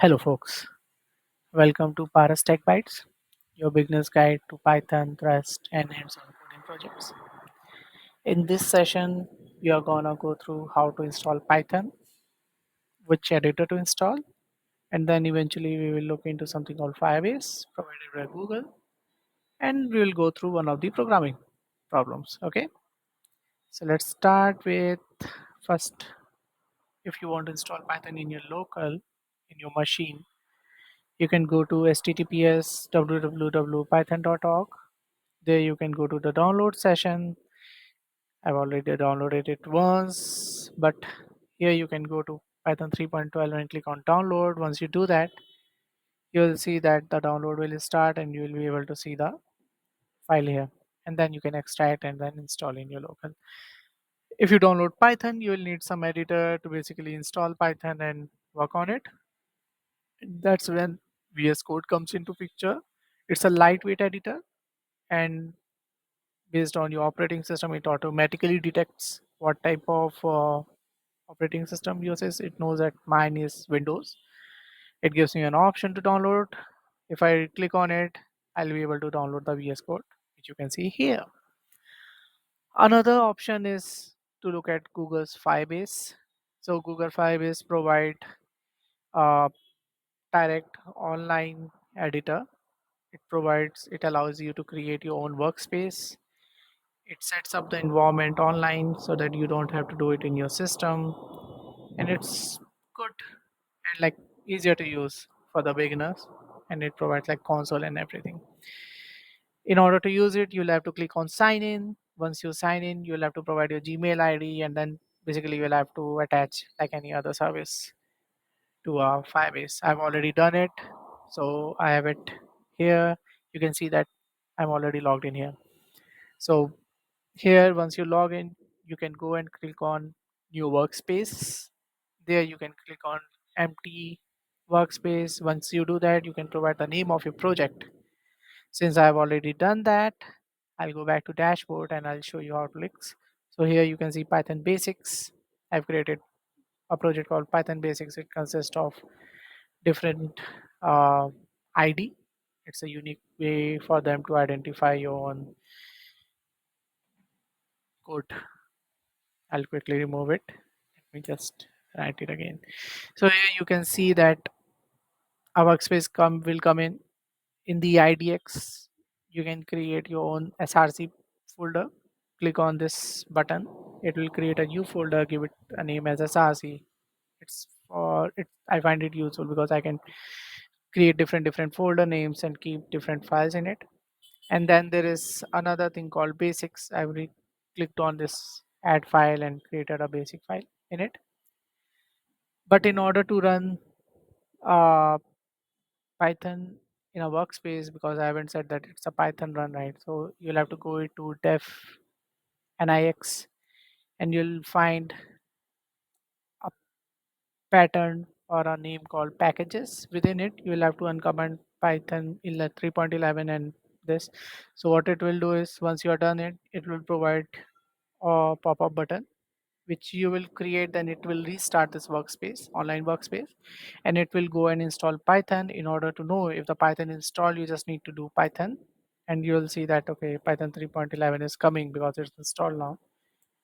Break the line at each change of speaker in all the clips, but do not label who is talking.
Hello, folks. Welcome to Paras Tech Bytes, your beginner's guide to Python, Rust, and hands-on coding projects. In this session, we are gonna go through how to install Python, which editor to install, and then eventually we will look into something called Firebase, provided by Google, and we will go through one of the programming problems. Okay, so let's start with first. If you want to install Python in your local, in your machine, you can go to https www.python.org. There you can go to the download session. I've already downloaded it once, but here you can go to Python 3.12 and click on download. Once you do that, you'll see that the download will start and you will be able to see the file here. And then you can extract and then install in your local. If you download Python, you will need some editor to basically install Python and work on it. That's when VS Code comes into picture. It's a lightweight editor, and based on your operating system, it automatically detects what type of operating system uses. It knows that mine is Windows. It gives me an option to download. If I click on it, I'll be able to download the VS Code, which you can see here. Another option is to look at Google's Firebase. So Google Firebase provide a direct online editor. It allows you to create your own workspace. It sets up the environment online so that you don't have to do it in your system, and it's good and like easier to use for the beginners, and it provides like console and everything. In order to use it, you'll have to click on sign in. Once you sign in, you'll have to provide your Gmail ID, and then basically you'll have to attach like any other service to a Firebase. I've already done it, so I have it here. You can see that I'm already logged in here. So here, once you log in, you can go and click on new workspace. There you can click on empty workspace. Once you do that, you can provide the name of your project. Since I've already done that, I'll go back to dashboard and I'll show you how it looks. So here you can see Python basics. I've created a project called Python basics. It consists of different uh, ID. It's a unique way for them to identify your own code. I'll quickly remove it. Let me just write it again. So here you can see that a workspace will come in the IDX. You can create your own SRC folder. Click on this button. It will create a new folder. Give it a name as SRC. It's for it. I find it useful because I can create different folder names and keep different files in it. And then there is another thing called basics. Clicked on this add file and created a basic file in it. But in order to run uh, Python in a workspace, because I haven't said that it's a Python run, right? So you'll have to go to def nix and you'll find a pattern or a name called packages. Within it, you'll have to uncomment Python 3.11 and this. So what it will do is once you are done it will provide a pop-up button which you will create. Then it will restart this workspace, online workspace, and it will go and install Python. In order to know if the Python installed, you just need to do Python, and you will see that okay, Python 3.11 is coming because it's installed now.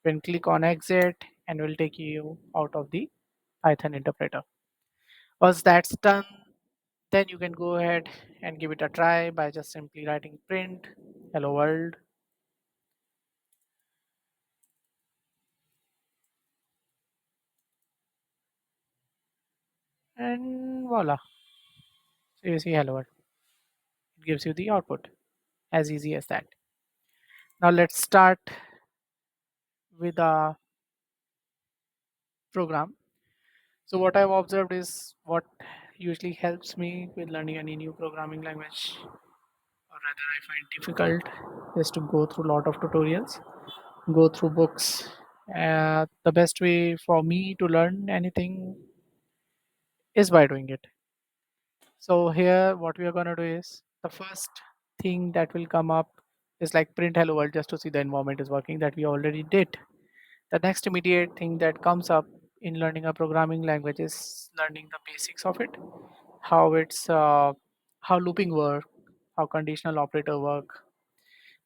Then click on exit and will take you out of the Python interpreter. Once that's done, then you can go ahead and give it a try by just simply writing print hello world, and voila. So you see hello world. It gives you the output. As easy as that. Now let's start with a program. So what I've observed is what usually helps me with learning any new programming language, or rather I find difficult, is to go through a lot of tutorials, go through books. The best way for me to learn anything is by doing it. So here what we are going to do is the first thing that will come up is like print hello world just to see the environment is working, that we already did. The next immediate thing that comes up in learning a programming language is learning the basics of it. how it's how looping work, how conditional operator work,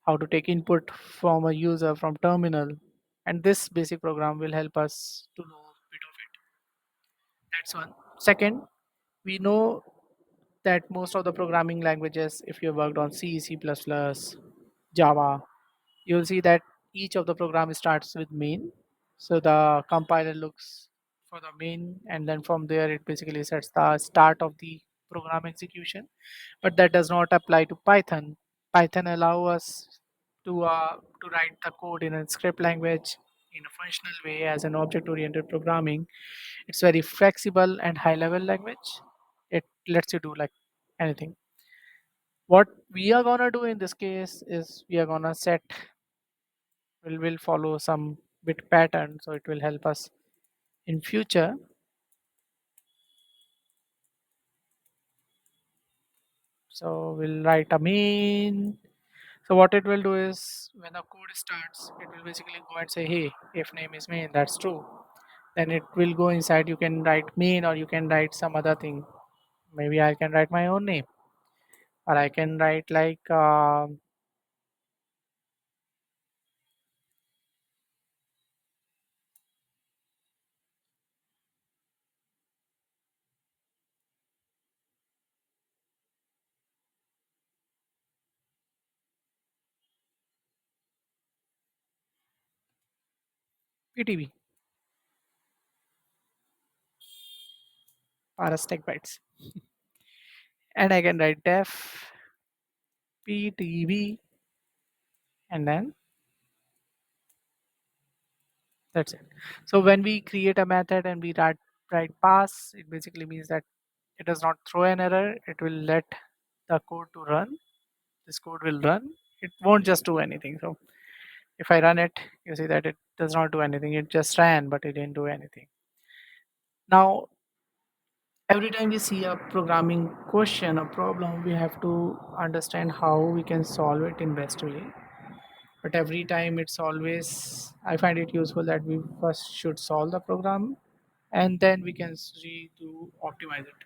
how to take input from a user from terminal, and this basic program will help us to know a bit of it. That's one. Second, we know that most of the programming languages, if you worked on C, C++, Java, you'll see that each of the program starts with main. So the compiler looks for the main, and then from there it basically sets the start of the program execution. But that does not apply to Python. Python allow us to write the code in a script language in a functional way as an object-oriented programming. It's very flexible and high-level language. It lets you do like anything. What we are gonna do in this case is we are gonna set will follow some bit pattern, so it will help us in future. So we'll write a main. So what it will do is when the code starts, it will basically go and say, hey, if name is main, that's true. Then it will go inside. You can write main or you can write some other thing. Maybe I can write my own name, or I can write like PTB, Paras Tech Bytes, and I can write def PTB, and then that's it. So when we create a method and we write pass, it basically means that it does not throw an error. It will let the code to run. This code will run. It won't just do anything. So if I run it, you see that it does not do anything. It just ran, but it didn't do anything. Now, every time we see a programming question, a problem, we have to understand how we can solve it in best way. But every time it's always, I find it useful that we first should solve the program and then we can see to optimize it.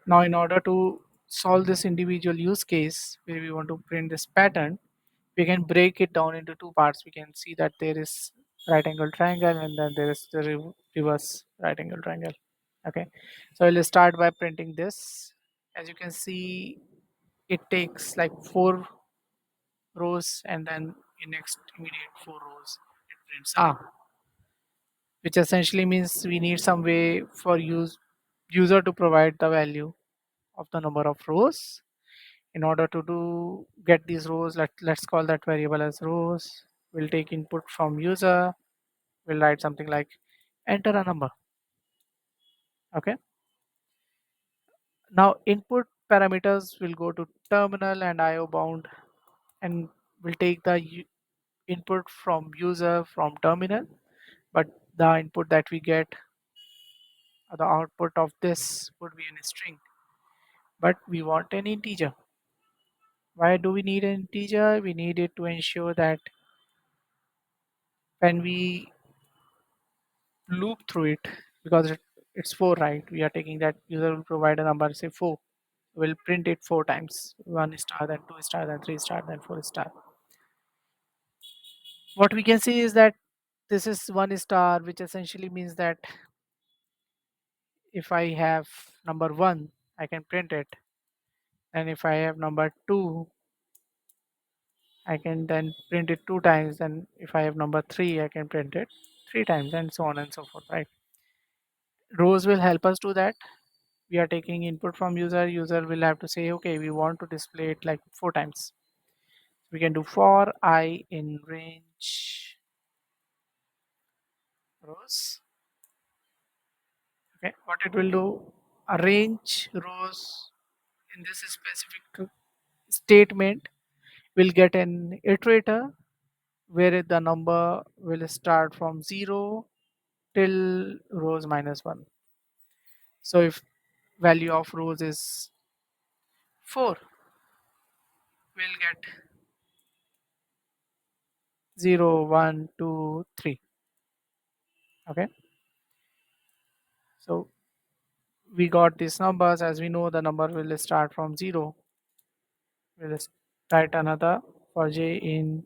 Now, in order to solve this individual use case where we want to print this pattern, we can break it down into two parts. We can see that there is right angle triangle and then there is the reverse right angle triangle. Okay, so I'll start by printing this. As you can see, it takes like 4 rows and then in next immediate 4 rows it prints which essentially means we need some way for user to provide the value of the number of rows. In order to do get these rows, let's call that variable as rows. We'll take input from user. We'll write something like enter a number. Okay, now input parameters will go to terminal and IO bound, and we'll take the input from user from terminal, but the input that we get, the output of this would be in a string, but we want an integer. Why do we need an integer? We need it to ensure that when we loop through it, because it's 4, right? We are taking that user will provide a number, say 4. We'll print it 4 times, 1 star, then 2 star, then 3 star, then 4 star. What we can see is that this is 1 star, which essentially means that if I have number 1, I can print it. And if I have number 2, I can then print it 2 times. And if I have number 3, I can print it 3 times, and so on and so forth, right? Rows will help us do that. We are taking input from user will have to say, okay, we want to display it like 4 times. We can do for I in range rows. Okay, what it will do, arrange rows in this specific statement will get an iterator where the number will start from 0 till rows minus 1. So if value of rows is 4, we'll get 0, 1, 2, 3. Okay, so we got these numbers. As we know, the number will start from 0. We'll write another for j in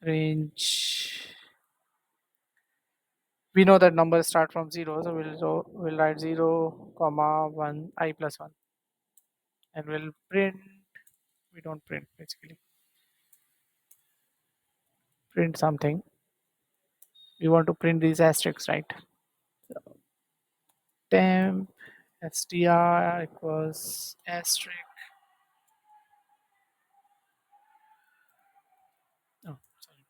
range. We know that numbers start from 0, so we'll write 0 comma 1 I plus 1, and we'll print. We don't print, basically print something. We want to print these asterisks, right? Temp str equals asterisk. Oh, sorry.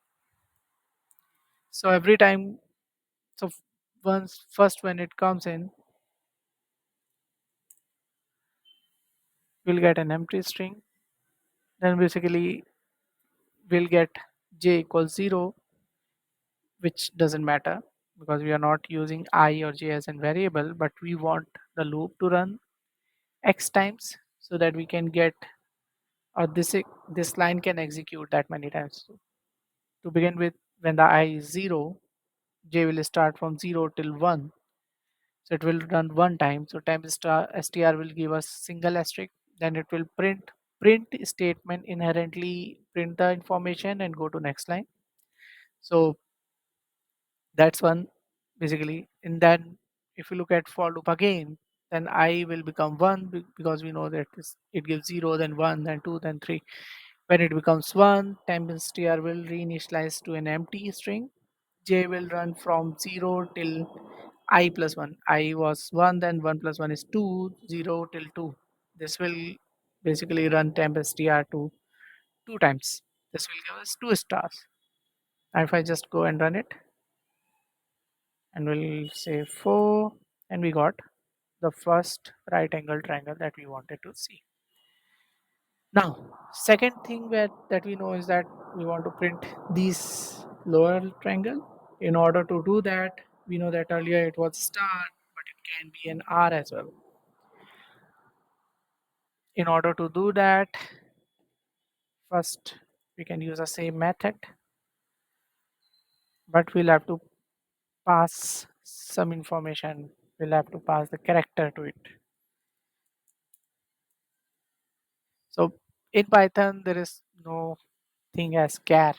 So every time, so once first when it comes in, we'll get an empty string. Then basically we'll get j equals 0, which doesn't matter because we are not using I or j as a variable, but we want the loop to run x times so that we can get, or this line can execute that many times. To begin with, when the I is 0, j will start from 0 till 1. So it will run one time. So time star str will give us single asterisk. Then it will print statement inherently print the information and go to next line. So that's one, basically. And then if you look at for loop again, then I will become 1 because we know that it gives 0, then 1, then 2, then 3. When it becomes 1, temp str will reinitialize to an empty string. J will run from 0 till I plus 1. I was 1, then 1 plus 1 is 2, 0 till 2. This will basically run temp str to 2 times. This will give us 2 stars. Now if I just go and run it, and we'll say 4, and we got the first right angle triangle that we wanted to see. Now, second thing that we know is that we want to print these lower triangle. In order to do that, we know that earlier it was star, but it can be an R as well. In order to do that, first we can use the same method, but we'll have to pass some information. We'll have to pass the character to it. So in Python, there is no thing as char.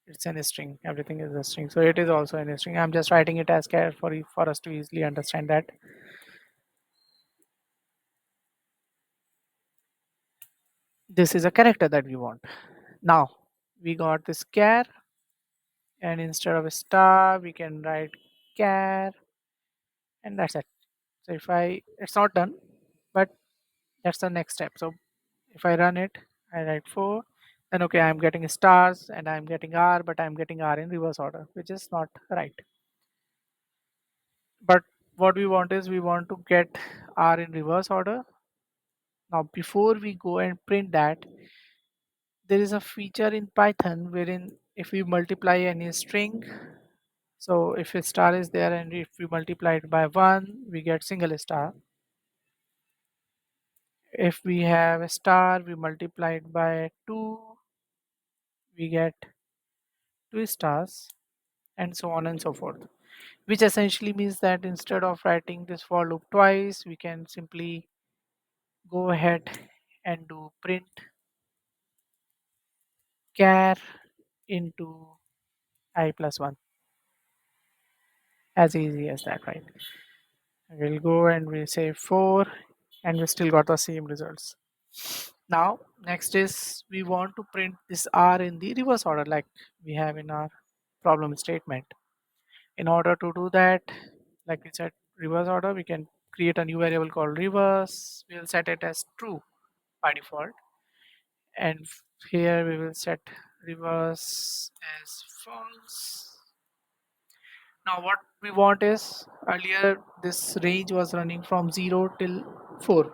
It's an string. Everything is a string. So it is also an string. I'm just writing it as char for us to easily understand that. This is a character that we want. Now we got this char, and instead of a star, we can write char, and that's it. So if it's not done, but that's the next step. So if I run it, I write 4, then okay, I'm getting stars and I'm getting R, but I'm getting R in reverse order, which is not right. But what we want is we want to get R in reverse order. Now, before we go and print that, there is a feature in Python wherein if we multiply any string, so if a star is there and if we multiply it by 1, we get single star. If we have a star, we multiply it by 2, we get 2 stars, and so on and so forth. Which essentially means that instead of writing this for loop twice, we can simply go ahead and do print char into I plus 1, as easy as that, right? We'll go and we say 4, and we still got the same results. Now next is we want to print this R in the reverse order like we have in our problem statement. In order to do that, like we said, reverse order, we can create a new variable called reverse. We'll set it as true by default, and here we will set reverse as false. Now what we want is, earlier this range was running from 0 till 4,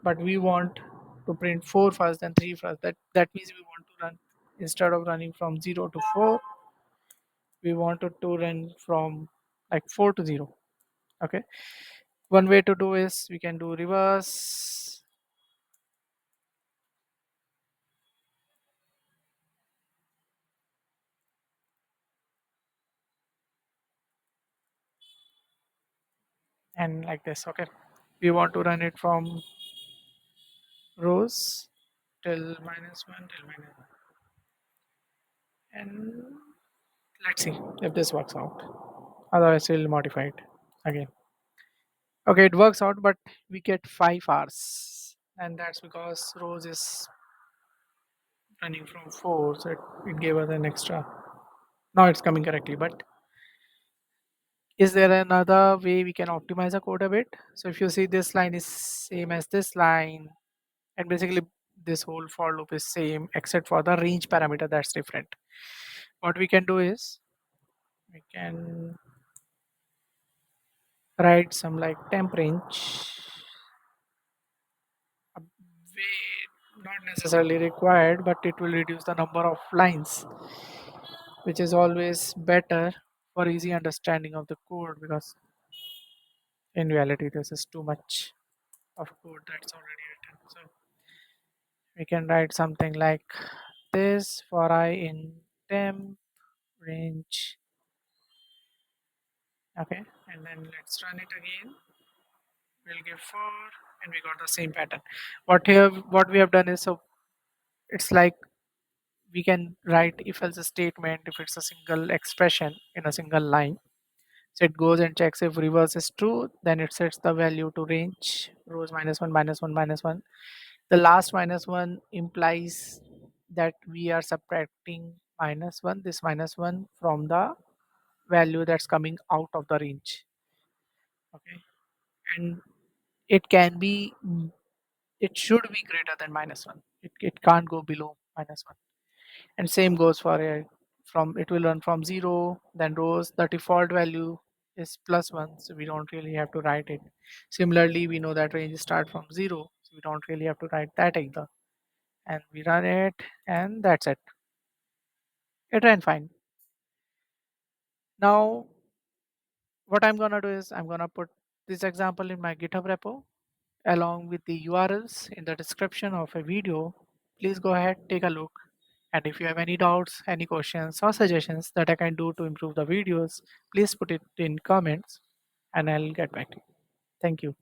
but we want to print 4 first, then 3 first. That means we want to run, instead of running from 0 to 4, we wanted to run from like 4 to 0. Okay, one way to do is we can do reverse, and like this. Okay, we want to run it from rows till -1 till -1, and let's see if this works out. Otherwise we'll modify it again. Okay, it works out, but we get 5 hours, and that's because rows is running from 4, so it gave us an extra. Now it's coming correctly, but is there another way we can optimize the code a bit? So if you see, this line is same as this line, and basically this whole for loop is same except for the range parameter that's different. What we can do is we can write some like temp range, a way not necessarily required, but it will reduce the number of lines, which is always better for easy understanding of the code, because in reality this is too much of code that's already written. So we can write something like this: for I in temp range. Okay, and then let's run it again. We'll give 4, and we got the same pattern. What we have done is, so it's like we can write if else statement if it's a single expression in a single line. So it goes and checks if reverse is true, then it sets the value to range rows -1 -1 -1. The last -1 implies that we are subtracting -1, this -1, from the value that's coming out of the range. Okay, and it can be, it should be greater than -1. It can't go below -1. And same goes for a, from it will run from 0, then rows. The default value is +1, so we don't really have to write it. Similarly, we know that range start from 0, so we don't really have to write that either. And we run it, and that's it. It ran fine. Now what I'm gonna do is I'm gonna put this example in my GitHub repo along with the URLs in the description of a video. Please go ahead, take a look. And if you have any doubts, any questions or suggestions that I can do to improve the videos, please put it in comments and I'll get back to you. Thank you.